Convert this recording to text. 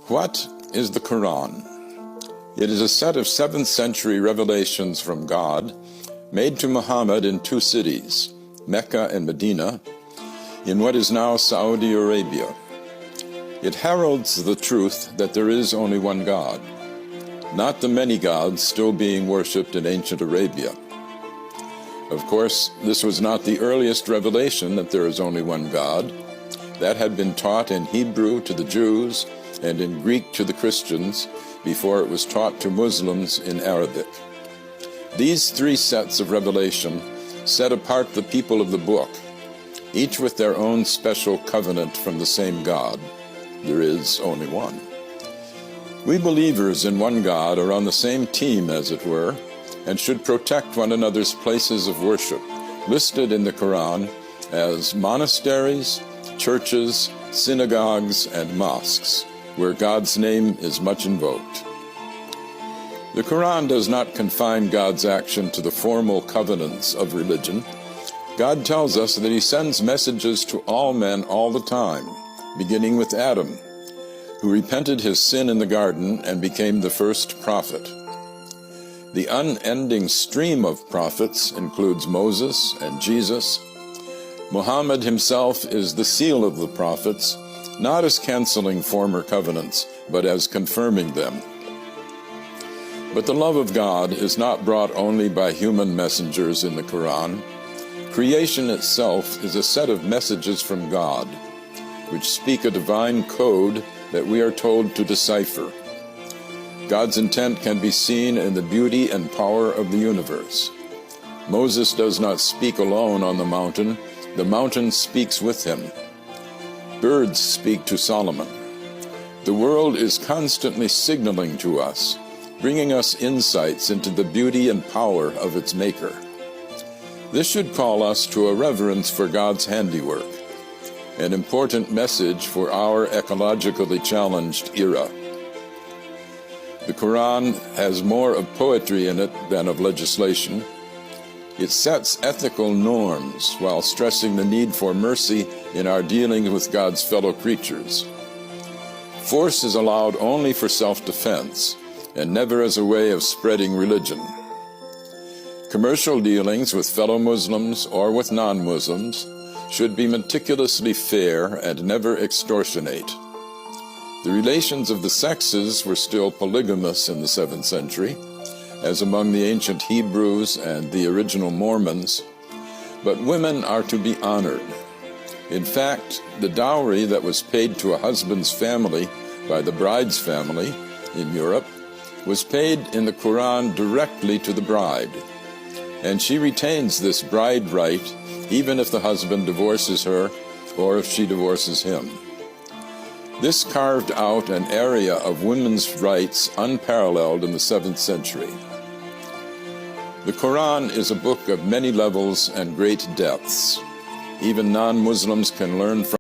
What is the Quran? It is a set of 7th century revelations from God made to Muhammad in 2 cities, Mecca and Medina, in what is now Saudi Arabia. It heralds the truth that there is only one God, not the many gods still being worshipped in ancient Arabia. Of course, this was not the earliest revelation that there is only one God. That had been taught in Hebrew to the Jews and in Greek to the Christians before it was taught to Muslims in Arabic. These 3 sets of revelation set apart the people of the book, each with their own special covenant from the same God. There is only one. We believers in one God are on the same team, as it were, and should protect one another's places of worship, listed in the Quran as monasteries, churches, synagogues, and mosques, where God's name is much invoked. The Quran does not confine God's action to the formal covenants of religion. God tells us that he sends messages to all men all the time, beginning with Adam, who repented his sin in the garden and became the first prophet. The unending stream of prophets includes Moses and Jesus. Muhammad himself is the seal of the prophets, not as canceling former covenants, but as confirming them. But the love of God is not brought only by human messengers in the Quran. Creation itself is a set of messages from God, which speak a divine code that we are told to decipher. God's intent can be seen in the beauty and power of the universe. Moses does not speak alone on the mountain speaks with him. Birds speak to Solomon. The world is constantly signaling to us, bringing us insights into the beauty and power of its maker. This should call us to a reverence for God's handiwork, an important message for our ecologically challenged era. The Quran has more of poetry in it than of legislation. It sets ethical norms while stressing the need for mercy in our dealing with God's fellow creatures. Force is allowed only for self-defense and never as a way of spreading religion. Commercial dealings with fellow Muslims or with non-Muslims should be meticulously fair and never extortionate. The relations of the sexes were still polygamous in the 7th century, as among the ancient Hebrews and the original Mormons, but women are to be honored. In fact, the dowry that was paid to a husband's family by the bride's family in Europe was paid in the Quran directly to the bride, and she retains this bride right even if the husband divorces her or if she divorces him. This carved out an area of women's rights unparalleled in the 7th century. The Quran is a book of many levels and great depths. Even non-Muslims can learn from